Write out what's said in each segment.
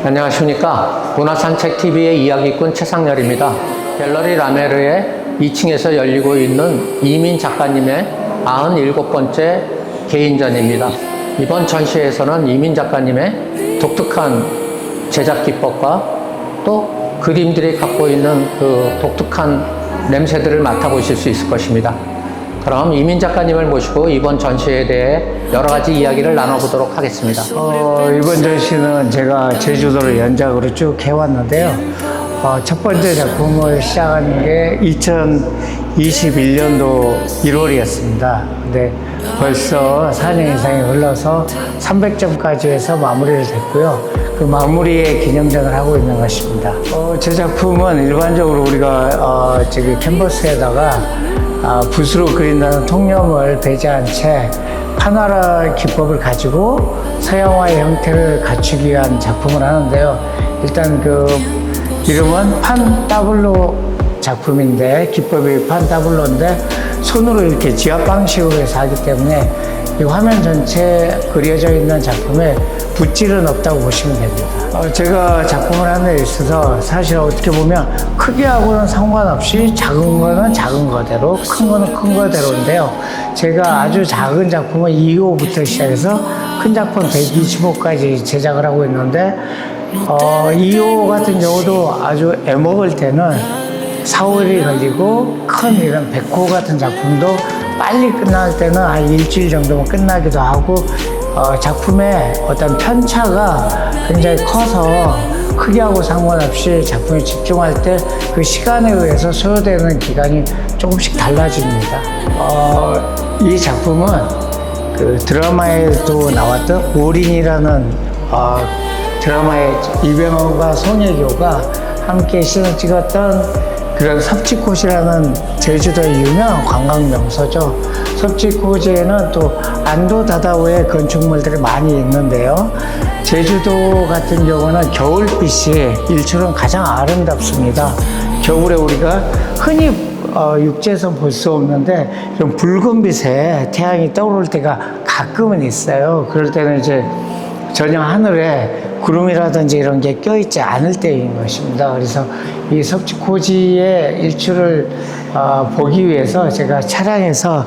안녕하십니까. 문화산책TV의 이야기꾼 최상렬입니다. 갤러리 라메르의 2층에서 열리고 있는 이민 작가님의 97번째 개인전입니다. 이번 전시회에서는 이민 작가님의 독특한 제작 기법과 또 그림들이 갖고 있는 그 독특한 냄새들을 맡아보실 수 있을 것입니다. 그럼 이민 작가님을 모시고 이번 전시회에 대해 여러 가지 이야기를 나눠보도록 하겠습니다. 이번 전시는 제가 제주도를 연작으로 쭉 해왔는데요. 첫 번째 작품을 시작한 게 2021년도 1월이었습니다. 근데 벌써 4년 이상이 흘러서 300점까지 해서 마무리를 됐고요. 그 마무리의 기념전을 하고 있는 것입니다. 제 작품은 일반적으로 우리가 저기 캔버스에다가 붓으로 그린다는 통념을 배제한 채 판화라 기법을 가지고 서양화의 형태를 갖추기 위한 작품을 하는데요. 일단 그 이름은 판 따블로 작품인데, 기법이 판 따블로인데 손으로 이렇게 지압 방식으로 해서 하기 때문에 이 화면 전체에 그려져 있는 작품에 붓질은 없다고 보시면 됩니다. 제가 작품을 하는 데 있어서 사실 어떻게 보면 크기하고는 상관없이 작은 거는 작은 거대로, 큰 거는 큰 거대로인데요. 제가 아주 작은 작품은 2호부터 시작해서 큰 작품 125까지 제작을 하고 있는데 2호 같은 경우도 아주 애먹을 때는 4, 5일이 걸리고, 큰 이런 100호 같은 작품도 빨리 끝날 때는 한 일주일 정도면 끝나기도 하고, 작품의 어떤 편차가 굉장히 커서 크기하고 상관없이 작품에 집중할 때 그 시간에 의해서 소요되는 기간이 조금씩 달라집니다. 이 작품은 그 드라마에도 나왔던 올인이라는 드라마의 이병헌과 송혜교가 함께 씬을 찍었던 그런 섭지코지라는 제주도의 유명한 관광 명소죠. 섭지코지에는 또 안도다다오의 건축물들이 많이 있는데요. 제주도 같은 경우는 겨울빛이 일출은 가장 아름답습니다. 겨울에 우리가 흔히 육지에서 볼 수 없는데 좀 붉은 빛에 태양이 떠오를 때가 가끔은 있어요. 그럴 때는 이제 저녁 하늘에 구름이라든지 이런 게 껴있지 않을 때인 것입니다. 그래서 이 섭지코지의 일출을 보기 위해서 제가 차량에서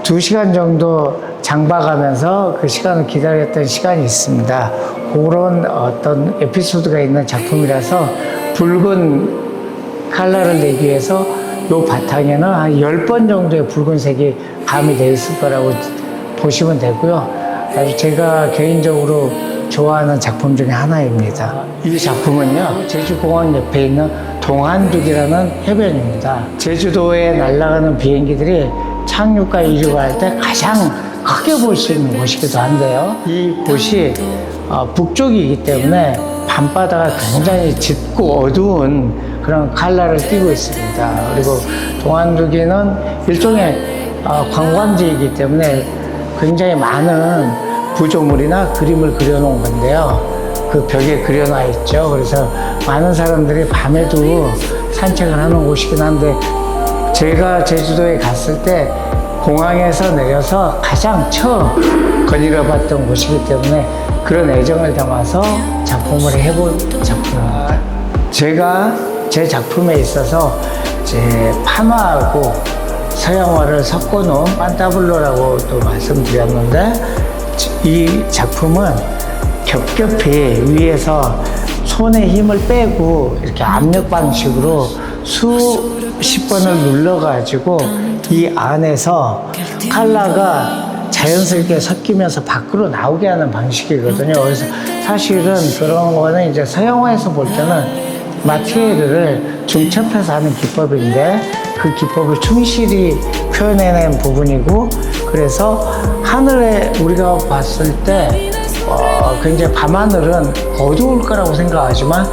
2시간 정도 장박하면서 그 시간을 기다렸던 시간이 있습니다. 그런 어떤 에피소드가 있는 작품이라서 붉은 컬러를 내기 위해서 이 바탕에는 한 10번 정도의 붉은색이 가미되어 있을 거라고 보시면 되고요. 아주 제가 개인적으로 좋아하는 작품 중에 하나입니다. 이 작품은요, 제주공항 옆에 있는 동안둑이라는 해변입니다. 제주도에 날아가는 비행기들이 착륙과 이륙을 할 때 가장 크게 볼 수 있는 곳이기도 한데요. 이 곳이 북쪽이기 때문에 밤바다가 굉장히 짙고 어두운 그런 컬러를 띠고 있습니다. 그리고 동안둑이는 일종의 관광지이기 때문에 굉장히 많은 구조물이나 그림을 그려놓은 건데요. 그 벽에 그려놔 있죠. 그래서 많은 사람들이 밤에도 산책을 하는 곳이긴 한데, 제가 제주도에 갔을 때 공항에서 내려서 가장 처음 거닐어봤던 곳이기 때문에 그런 애정을 담아서 작품을 해본 작품입니다. 제가 제 작품에 있어서 이제 판화하고 서양화를 섞어놓은 판타블로라고 또 말씀드렸는데, 이 작품은 겹겹이 위에서 손에 힘을 빼고 이렇게 압력 방식으로 수십 번을 눌러가지고 이 안에서 컬러가 자연스럽게 섞이면서 밖으로 나오게 하는 방식이거든요. 그래서 사실은 그런 거는 이제 서양화에서 볼 때는 마티에르를 중첩해서 하는 기법인데, 그 기법을 충실히 표현해낸 부분이고, 그래서 하늘에 우리가 봤을 때 굉장히 밤하늘은 어두울 거라고 생각하지만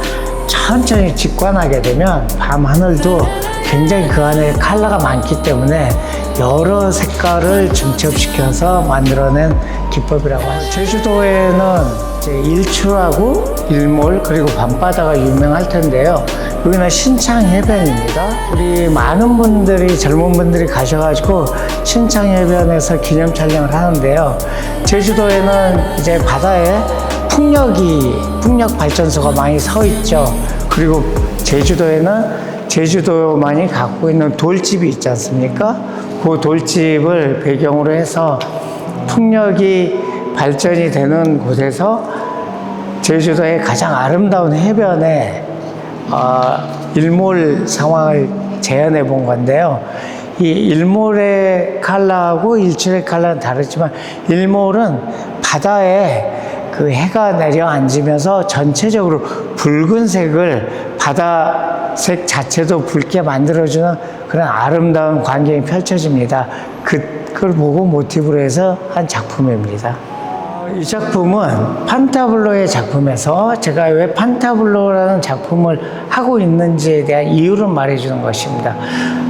천천히 직관하게 되면 밤하늘도 굉장히 그 안에 컬러가 많기 때문에 여러 색깔을 중첩시켜서 만들어낸 기법이라고 하죠. 제주도에는 이제 일출하고 일몰 그리고 밤바다가 유명할 텐데요. 여기는 신창해변입니다. 우리 많은 분들이, 젊은 분들이 가셔가지고 신창해변에서 기념 촬영을 하는데요. 제주도에는 이제 바다에 풍력 발전소가 많이 서 있죠. 그리고 제주도만이 갖고 있는 돌집이 있지 않습니까? 그 돌집을 배경으로 해서 풍력이 발전이 되는 곳에서 제주도의 가장 아름다운 해변에 일몰 상황을 재현해 본 건데요. 이 일몰의 컬러하고 일출의 컬러는 다르지만 일몰은 바다에 그 해가 내려앉으면서 전체적으로 붉은색을 바다색 자체도 붉게 만들어주는 그런 아름다운 광경이 펼쳐집니다. 그걸 보고 모티브로 해서 한 작품입니다. 이 작품은 판타블로의 작품에서 제가 왜 판타블로라는 작품을 하고 있는지에 대한 이유를 말해주는 것입니다.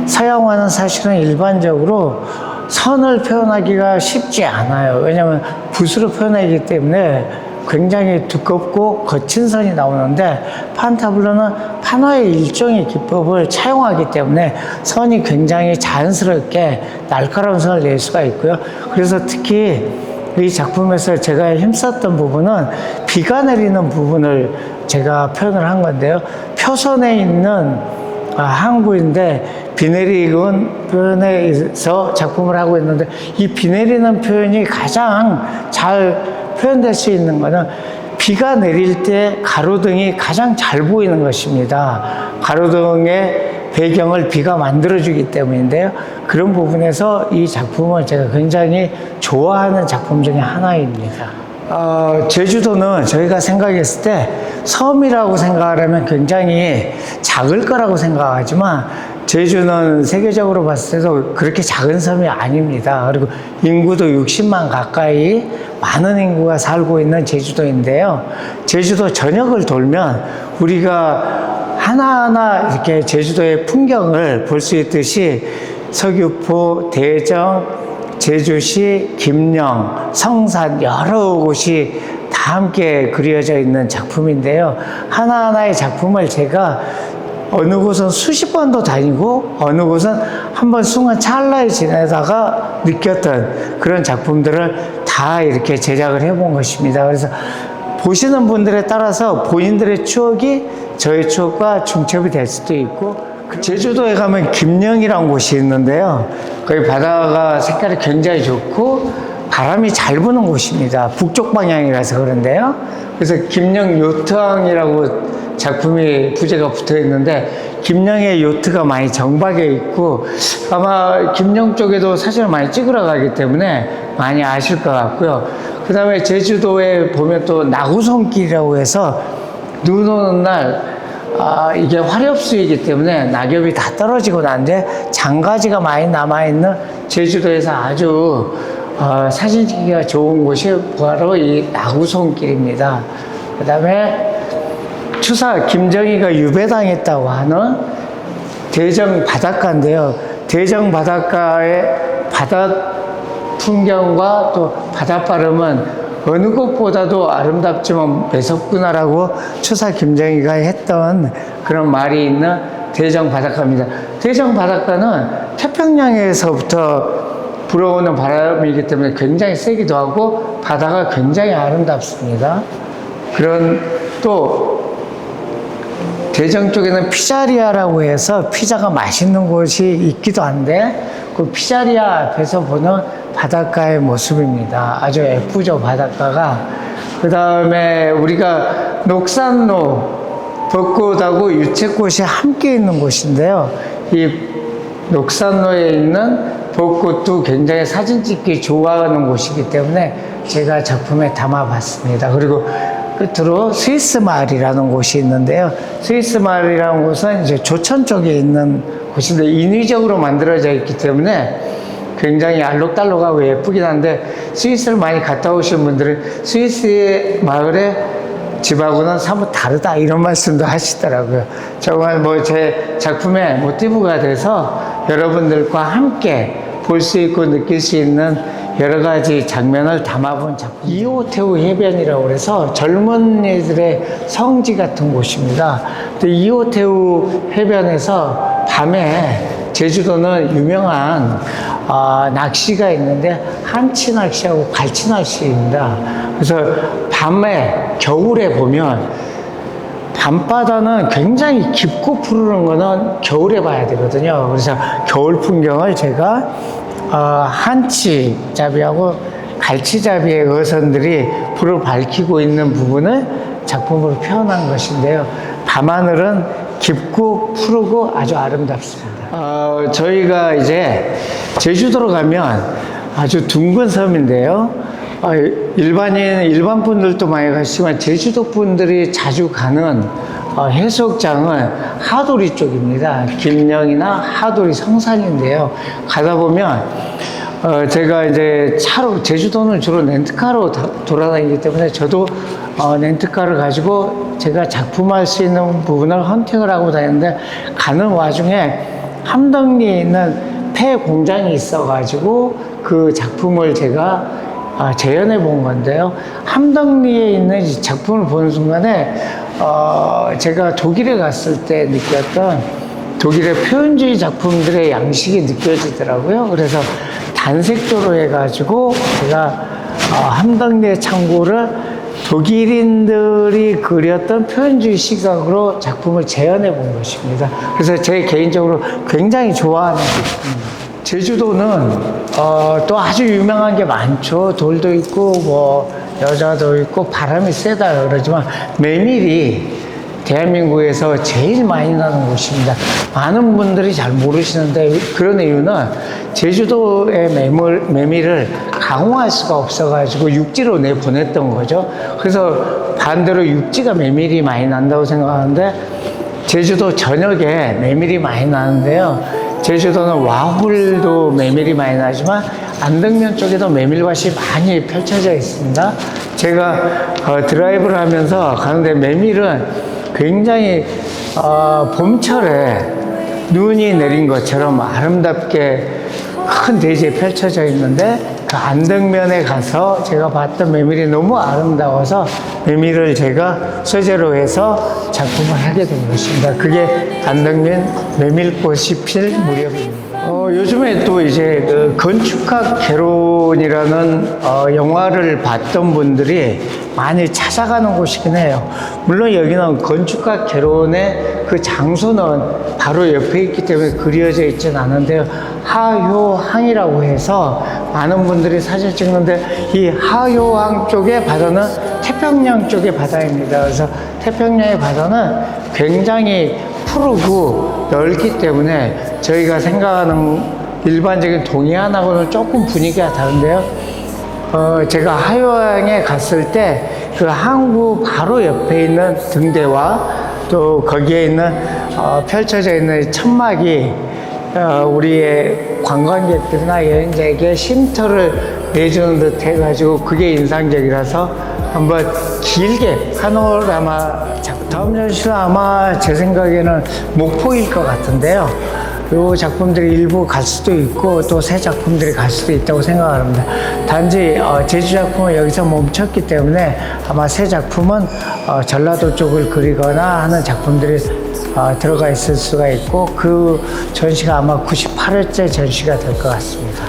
서양화는 사실은 일반적으로 선을 표현하기가 쉽지 않아요. 왜냐하면 붓으로 표현하기 때문에 굉장히 두껍고 거친 선이 나오는데 판타블로는 판화의 일종의 기법을 차용하기 때문에 선이 굉장히 자연스럽게 날카로운 선을 낼 수가 있고요. 그래서 특히 이 작품에서 제가 힘썼던 부분은 비가 내리는 부분을 제가 표현을 한 건데요. 표선에 있는 항구인데 비 내리는 표현에서 작품을 하고 있는데 이 비 내리는 표현이 가장 잘 표현될 수 있는 것은 비가 내릴 때 가로등이 가장 잘 보이는 것입니다. 가로등의 배경을 비가 만들어주기 때문인데요. 그런 부분에서 이 작품을 제가 굉장히 좋아하는 작품 중에 하나입니다. 제주도는 저희가 생각했을 때 섬이라고 생각하려면 굉장히 작을 거라고 생각하지만 제주는 세계적으로 봤을 때도 그렇게 작은 섬이 아닙니다. 그리고 인구도 60만 가까이 많은 인구가 살고 있는 제주도인데요. 제주도 전역을 돌면 우리가 하나하나 이렇게 제주도의 풍경을 볼 수 있듯이 서귀포, 대정, 제주시, 김영, 성산 여러 곳이 다 함께 그려져 있는 작품인데요. 하나하나의 작품을 제가 어느 곳은 수십 번도 다니고 어느 곳은 한번 순간 찰나에 지내다가 느꼈던 그런 작품들을 다 이렇게 제작을 해본 것입니다. 그래서 보시는 분들에 따라서 본인들의 추억이 저의 추억과 중첩이 될 수도 있고 제주도에 가면 김영이라는 곳이 있는데요. 거기 바다가 색깔이 굉장히 좋고 바람이 잘 부는 곳입니다. 북쪽 방향이라서 그런데요. 그래서 김영 요트항이라고 작품이 부제가 붙어 있는데 김영의 요트가 많이 정박해 있고 아마 김영 쪽에도 사진을 많이 찍으러 가기 때문에 많이 아실 것 같고요. 그 다음에 제주도에 보면 또 나구성길이라고 해서 눈 오는 날 이게 화렵수이기 때문에 낙엽이 다 떨어지고 난데 장가지가 많이 남아있는 제주도에서 아주 사진 찍기가 좋은 곳이 바로 이 나구성길입니다. 그 다음에 추사 김정희가 유배당했다고 하는 대정 바닷가인데요. 대정 바닷가의 바다 풍경과 또 바닷바람은 어느 곳보다도 아름답지만 매섭구나라고 추사 김정희가 했던 그런 말이 있는 대정 바닷가입니다. 대정 바닷가는 태평양에서부터 불어오는 바람이기 때문에 굉장히 세기도 하고 바다가 굉장히 아름답습니다. 그런 또 대정 쪽에는 피자리아라고 해서 피자가 맛있는 곳이 있기도 한데 그 피자리아 앞에서 보는 바닷가의 모습입니다. 아주 예쁘죠, 바닷가가. 그 다음에 우리가 녹산로, 벚꽃하고 유채꽃이 함께 있는 곳인데요. 이 녹산로에 있는 벚꽃도 굉장히 사진 찍기 좋아하는 곳이기 때문에 제가 작품에 담아봤습니다. 그리고 끝으로 스위스 마을이라는 곳이 있는데요. 스위스 마을이라는 곳은 이제 조천 쪽에 있는 곳인데 인위적으로 만들어져 있기 때문에 굉장히 알록달록하고 예쁘긴 한데 스위스를 많이 갔다 오신 분들은 스위스의 마을의 집하고는 사뭇 다르다 이런 말씀도 하시더라고요. 정말 뭐 제 작품의 모티브가 돼서 여러분들과 함께 볼 수 있고 느낄 수 있는 여러 가지 장면을 담아본 작품. 이호태우 해변이라고 해서 젊은이들의 성지 같은 곳입니다. 이호태우 해변에서 밤에 제주도는 유명한 낚시가 있는데 한치 낚시하고 갈치 낚시입니다. 그래서 밤에 겨울에 보면 밤바다는 굉장히 깊고 푸르는 거는 겨울에 봐야 되거든요. 그래서 겨울 풍경을 제가 한치 잡이하고 갈치잡이의 어선들이 불을 밝히고 있는 부분을 작품으로 표현한 것인데요. 밤하늘은 깊고 푸르고 아주 아름답습니다. 저희가 이제 제주도로 가면 아주 둥근 섬인데요. 일반 분들도 많이 가시지만 제주도 분들이 자주 가는 해수욕장은 하도리 쪽입니다. 김영이나 하도리 성산인데요. 가다 보면 제가 이제 차로, 제주도는 주로 렌트카로 돌아다니기 때문에 저도 렌트카를 가지고 제가 작품할 수 있는 부분을 헌팅을 하고 다니는데, 가는 와중에 함덕리에 있는 폐 공장이 있어가지고 그 작품을 제가 재현해 본 건데요. 함덕리에 있는 이 작품을 보는 순간에 제가 독일에 갔을 때 느꼈던 독일의 표현주의 작품들의 양식이 느껴지더라고요. 그래서 단색조로 해가지고 제가 함덕리의 창고를 독일인들이 그렸던 표현주의 시각으로 작품을 재현해 본 것입니다. 그래서 제 개인적으로 굉장히 좋아하는 작품입니다. 제주도는 또 아주 유명한 게 많죠. 돌도 있고 뭐 여자도 있고 바람이 세다 그러지만 메밀이 대한민국에서 제일 많이 나는 곳입니다. 많은 분들이 잘 모르시는데, 그런 이유는 제주도의 메밀을 강화할 수가 없어가지고 육지로 내보냈던 거죠. 그래서 반대로 육지가 메밀이 많이 난다고 생각하는데, 제주도 전역에 메밀이 많이 나는데요. 제주도는 와홀도 메밀이 많이 나지만 안덕면 쪽에도 메밀밭이 많이 펼쳐져 있습니다. 제가 드라이브를 하면서 가는데 메밀은 굉장히 봄철에 눈이 내린 것처럼 아름답게 큰 대지에 펼쳐져 있는데, 그 안덕면에 가서 제가 봤던 메밀이 너무 아름다워서 메밀을 제가 소재로 해서 작품을 하게 된 것입니다. 그게 안덕면 메밀꽃이 필 무렵입니다. 요즘에 또 이제 그 건축학 개론이라는 영화를 봤던 분들이 많이 찾아가는 곳이긴 해요. 물론 여기는 건축학 개론의 그 장소는 바로 옆에 있기 때문에 그려져 있지는 않은데요. 하효항이라고 해서 많은 분들이 사진 찍는데, 이 하효항 쪽의 바다는 태평양 쪽의 바다입니다. 그래서 태평양의 바다는 굉장히 푸르고 넓기 때문에 저희가 생각하는 일반적인 동해안하고는 조금 분위기가 다른데요. 제가 하효항에 갔을 때 그 항구 바로 옆에 있는 등대와 또 거기에 있는 펼쳐져 있는 천막이 우리의 관광객들이나 여행자에게 쉼터를 내주는 듯 해가지고 그게 인상적이라서 한번 길게 파노라마, 다음 전시는 아마 제 생각에는 목포일 것 같은데요. 이 작품들이 일부 갈 수도 있고 또 새 작품들이 갈 수도 있다고 생각합니다. 단지 제주 작품은 여기서 멈췄기 때문에 아마 새 작품은 전라도 쪽을 그리거나 하는 작품들이 들어가 있을 수가 있고, 그 전시가 아마 98회째 전시가 될 것 같습니다.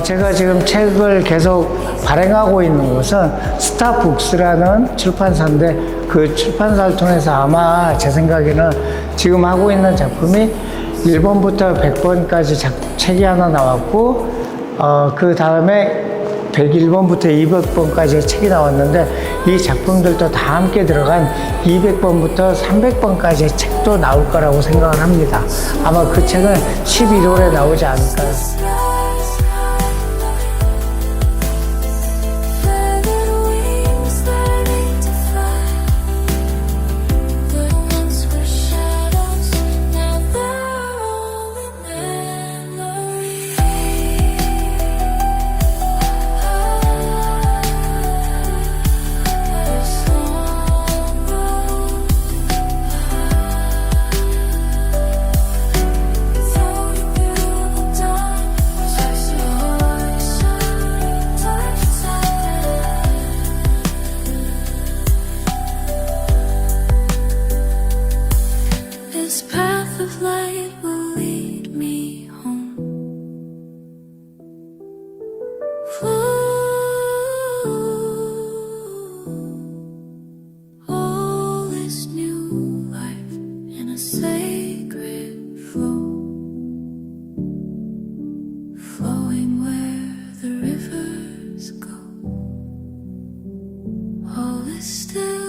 제가 지금 책을 계속 발행하고 있는 곳은 스타북스라는 출판사인데, 그 출판사를 통해서 아마 제 생각에는 지금 하고 있는 작품이 1번부터 100번까지 책이 하나 나왔고, 그 다음에 101번부터 200번까지의 책이 나왔는데, 이 작품들도 다 함께 들어간 200번부터 300번까지의 책도 나올 거라고 생각을 합니다. 아마 그 책은 11월에 나오지 않을까요? still